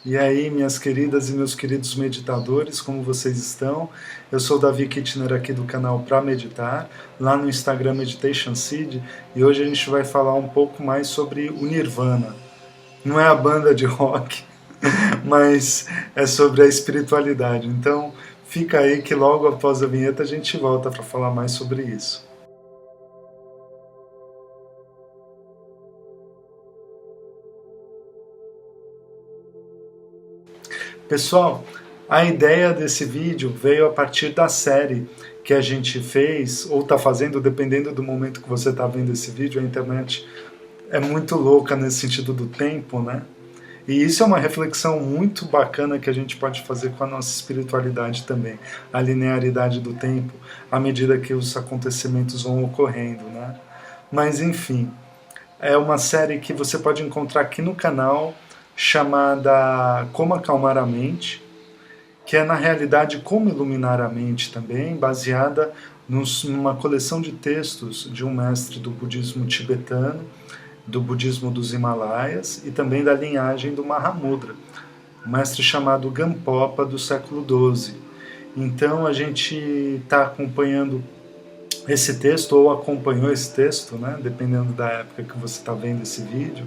E aí, minhas queridas e meus queridos meditadores, como vocês estão? Eu sou o Davi Kittner aqui do canal Pra Meditar, lá no Instagram Meditation Seed, e hoje a gente vai falar um pouco mais sobre o Nirvana. Não é a banda de rock, mas é sobre a espiritualidade. Então, fica aí que logo após a vinheta a gente volta para falar mais sobre isso. Pessoal, a ideia desse vídeo veio a partir da série que a gente fez, ou está fazendo, dependendo do momento que você está vendo esse vídeo. A internet é muito louca nesse sentido do tempo, né? E isso é uma reflexão muito bacana que a gente pode fazer com a nossa espiritualidade também, a linearidade do tempo, à medida que os acontecimentos vão ocorrendo, né? Mas enfim, é uma série que você pode encontrar aqui no canal, chamada Como Acalmar a Mente, que é na realidade Como Iluminar a Mente também, baseada numa coleção de textos de um mestre do budismo tibetano, do budismo dos Himalaias e também da linhagem do Mahamudra, um mestre chamado Gampopa do século XII. Então a gente está acompanhando esse texto, ou acompanhou esse texto, né, dependendo da época que você está vendo esse vídeo.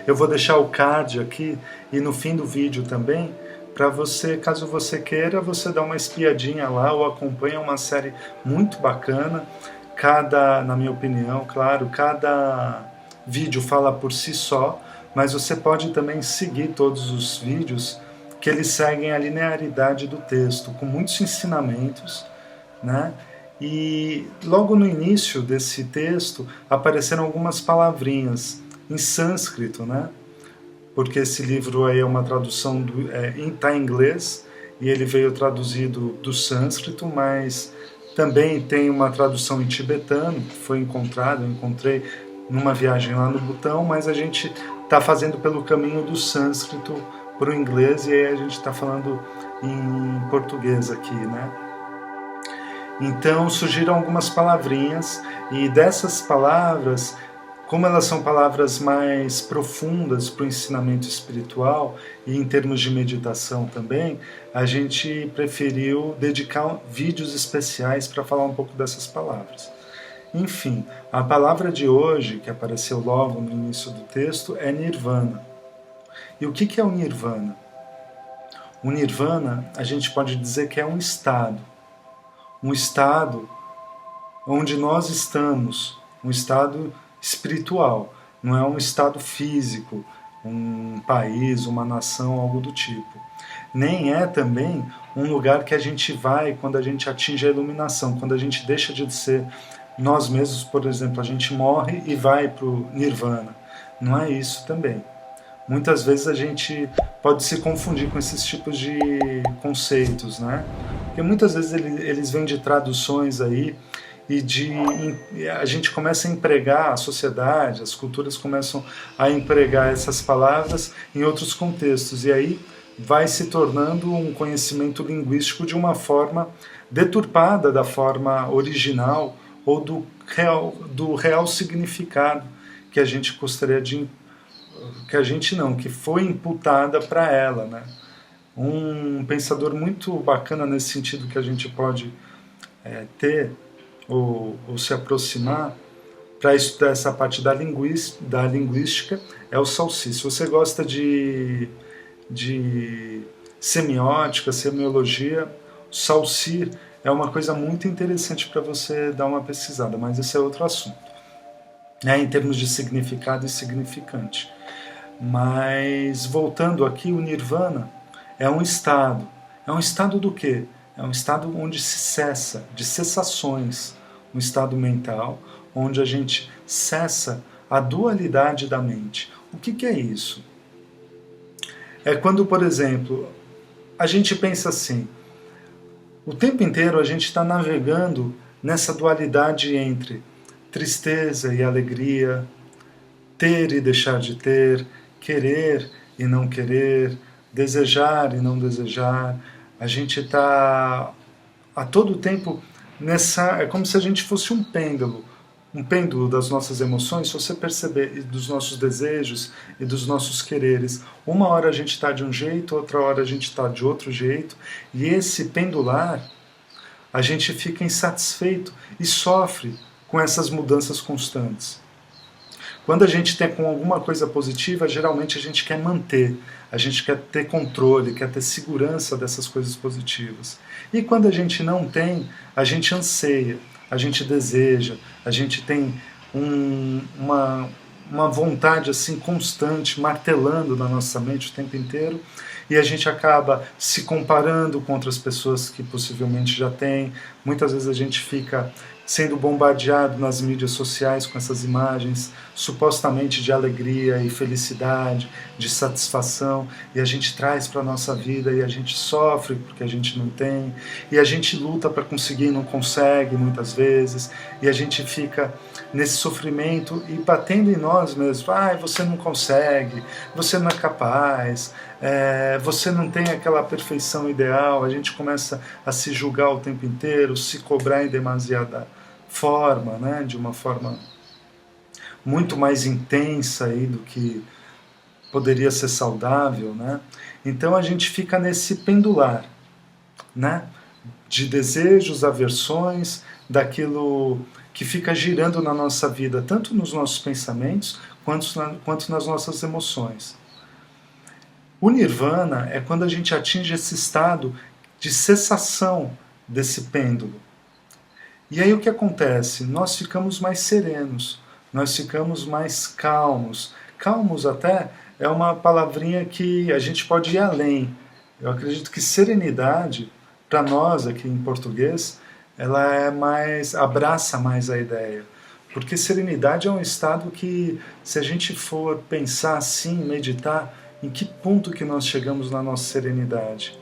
Eu vou deixar o card aqui e no fim do vídeo também, para você, caso você queira, você dá uma espiadinha lá ou acompanha uma série muito bacana. Na minha opinião, claro, cada vídeo fala por si só, mas você pode também seguir todos os vídeos que eles seguem a linearidade do texto, com muitos ensinamentos, né? E logo no início desse texto apareceram algumas palavrinhas em sânscrito, né? Porque esse livro aí é uma tradução, tá em inglês, e ele veio traduzido do sânscrito, mas também tem uma tradução em tibetano, que foi encontrada, eu encontrei numa viagem lá no Butão, mas a gente está fazendo pelo caminho do sânscrito para o inglês, e aí a gente está falando em português aqui, né? Então surgiram algumas palavrinhas, e dessas palavras, como elas são palavras mais profundas para o ensinamento espiritual e em termos de meditação também, a gente preferiu dedicar vídeos especiais para falar um pouco dessas palavras. Enfim, a palavra de hoje, que apareceu logo no início do texto, é Nirvana. E o que é o Nirvana? O Nirvana, a gente pode dizer que é um estado onde nós estamos, um estado espiritual, não é um estado físico, um país, uma nação, algo do tipo. Nem é também um lugar que a gente vai quando a gente atinge a iluminação, quando a gente deixa de ser nós mesmos, por exemplo, a gente morre e vai para o Nirvana. Não é isso também. Muitas vezes a gente pode se confundir com esses tipos de conceitos, né? Porque muitas vezes eles vêm de traduções aí, e a gente começa a empregar, a sociedade, as culturas começam a empregar essas palavras em outros contextos, e aí vai se tornando um conhecimento linguístico de uma forma deturpada da forma original ou do real significado que a gente gostaria de... que a gente não, que foi imputada para ela, né? Um pensador muito bacana nesse sentido que a gente pode ter ou se aproximar para estudar essa parte da linguística é o Salsi. Se você gosta de semiótica, semiologia, Salsi é uma coisa muito interessante para você dar uma pesquisada, mas esse é outro assunto, né, em termos de significado e significante. Mas voltando aqui, o Nirvana é um estado. É um estado do quê? É um estado onde se cessa, de cessações, um estado mental, onde a gente cessa a dualidade da mente. O que é isso? É quando, por exemplo, a gente pensa assim, o tempo inteiro a gente está navegando nessa dualidade entre tristeza e alegria, ter e deixar de ter, querer e não querer, desejar e não desejar. A gente está a todo tempo nessa... É como se a gente fosse um pêndulo, um pêndulo das nossas emoções, se você perceber, e dos nossos desejos e dos nossos quereres. Uma hora a gente está de um jeito, outra hora a gente está de outro jeito, e esse pendular, a gente fica insatisfeito e sofre com essas mudanças constantes. Quando a gente tem com alguma coisa positiva, geralmente a gente quer manter, a gente quer ter controle, quer ter segurança dessas coisas positivas. E quando a gente não tem, a gente anseia, a gente deseja, a gente tem uma vontade assim constante, martelando na nossa mente o tempo inteiro, e a gente acaba se comparando com outras pessoas que possivelmente já têm. Muitas vezes a gente fica sendo bombardeado nas mídias sociais com essas imagens supostamente de alegria e felicidade, de satisfação, e a gente traz para a nossa vida e a gente sofre porque a gente não tem, e a gente luta para conseguir e não consegue muitas vezes, e a gente fica nesse sofrimento e batendo em nós mesmos. Você não consegue, você não é capaz, você não tem aquela perfeição ideal. A gente começa a se julgar o tempo inteiro, se cobrar em demasiada forma, né? De uma forma muito mais intensa aí do que poderia ser saudável, né? Então a gente fica nesse pendular, né? De desejos, aversões, daquilo que fica girando na nossa vida, tanto nos nossos pensamentos quanto nas nossas emoções. O nirvana é quando a gente atinge esse estado de cessação desse pêndulo. E aí o que acontece? Nós ficamos mais serenos, nós ficamos mais calmos. Calmos até é uma palavrinha que a gente pode ir além. Eu acredito que serenidade, para nós aqui em português, ela é mais, abraça mais a ideia. Porque serenidade é um estado que, se a gente for pensar assim, meditar, em que ponto que nós chegamos na nossa serenidade?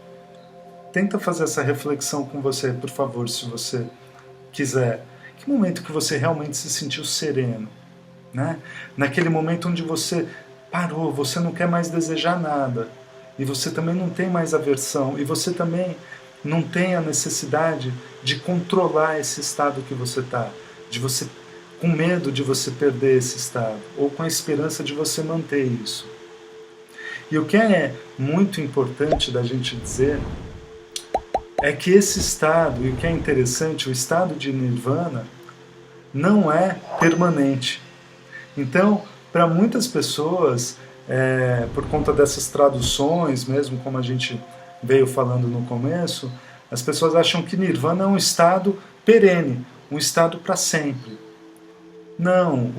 Tenta fazer essa reflexão com você, por favor, se você quiser. Que momento que você realmente se sentiu sereno? Né? Naquele momento onde você parou, você não quer mais desejar nada, e você também não tem mais aversão, e você também não tem a necessidade de controlar esse estado que você está, de você com medo de você perder esse estado, ou com a esperança de você manter isso. E o que é muito importante da gente dizer é que esse estado, e o que é interessante, o estado de nirvana não é permanente. Então, para muitas pessoas, por conta dessas traduções, mesmo como a gente veio falando no começo, as pessoas acham que nirvana é um estado perene, um estado para sempre. Não,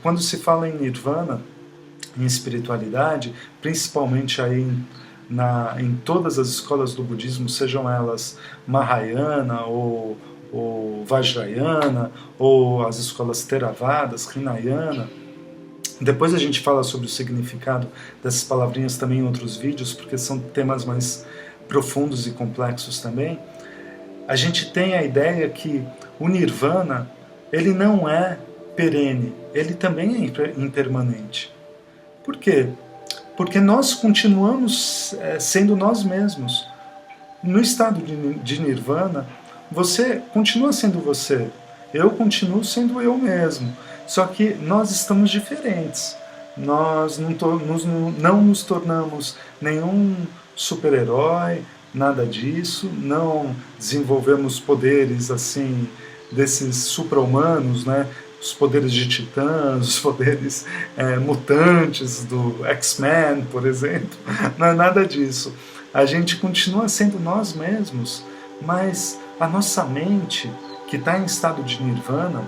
quando se fala em nirvana, em espiritualidade, principalmente aí em todas as escolas do budismo, sejam elas Mahayana ou Vajrayana, ou as escolas Theravadas, Hinayana. Depois a gente fala sobre o significado dessas palavrinhas também em outros vídeos, porque são temas mais profundos e complexos também. A gente tem a ideia que o nirvana, ele não é perene, ele também é impermanente. Por quê? Porque nós continuamos sendo nós mesmos. No estado de nirvana, você continua sendo você, eu continuo sendo eu mesmo, só que nós estamos diferentes. Nós não nos tornamos nenhum super-herói, nada disso, não desenvolvemos poderes assim, desses supra-humanos, né? Os poderes de titãs, os poderes mutantes do X-Men, por exemplo. Não é nada disso. A gente continua sendo nós mesmos, mas a nossa mente, que está em estado de nirvana,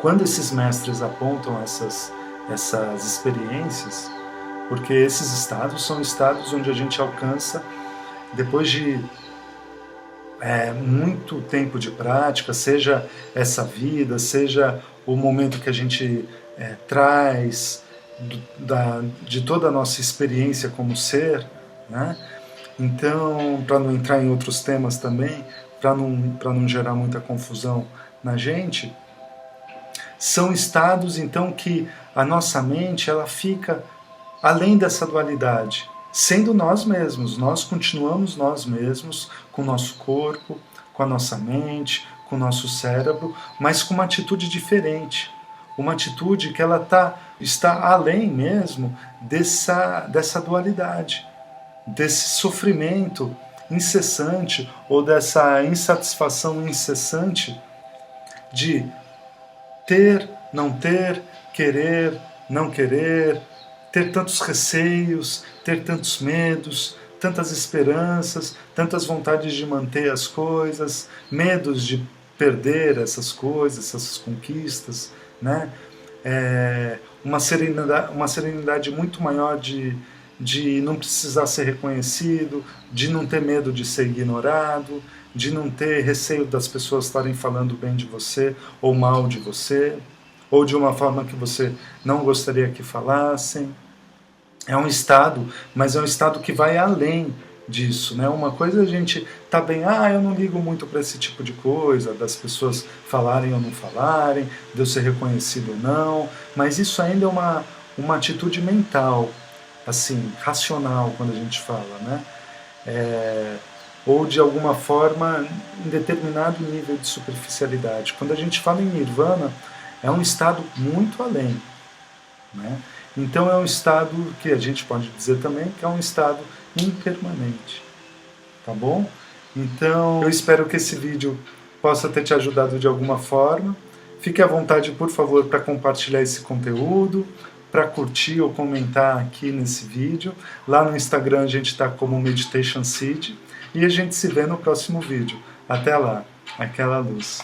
quando esses mestres apontam essas experiências, porque esses estados são estados onde a gente alcança, depois de muito tempo de prática, seja essa vida, seja o momento que a gente traz de toda a nossa experiência como ser, né? Então, para não entrar em outros temas também, para não gerar muita confusão na gente, são estados então que a nossa mente ela fica além dessa dualidade, sendo nós mesmos. Nós continuamos nós mesmos, com o nosso corpo, com a nossa mente, com o nosso cérebro, mas com uma atitude diferente. Uma atitude que ela está além mesmo dessa dualidade, desse sofrimento incessante ou dessa insatisfação incessante de ter, não ter, querer, não querer, ter tantos receios, ter tantos medos, tantas esperanças, tantas vontades de manter as coisas, medos de perder essas coisas, essas conquistas, né? Uma serenidade muito maior de não precisar ser reconhecido, de não ter medo de ser ignorado, de não ter receio das pessoas estarem falando bem de você ou mal de você, ou de uma forma que você não gostaria que falassem. É um estado, mas é um estado que vai além disso, né? Uma coisa é a gente tá bem, eu não ligo muito para esse tipo de coisa, das pessoas falarem ou não falarem, de eu ser reconhecido ou não, mas isso ainda é uma atitude mental, assim, racional, quando a gente fala, né? Ou de alguma forma em determinado nível de superficialidade. Quando a gente fala em nirvana, é um estado muito além, né? Então é um estado que a gente pode dizer também que é um estado impermanente, tá bom? Então eu espero que esse vídeo possa ter te ajudado de alguma forma. Fique à vontade, por favor, para compartilhar esse conteúdo, para curtir ou comentar aqui nesse vídeo. Lá no Instagram a gente está como Meditation Seed e a gente se vê no próximo vídeo. Até lá, aquela luz.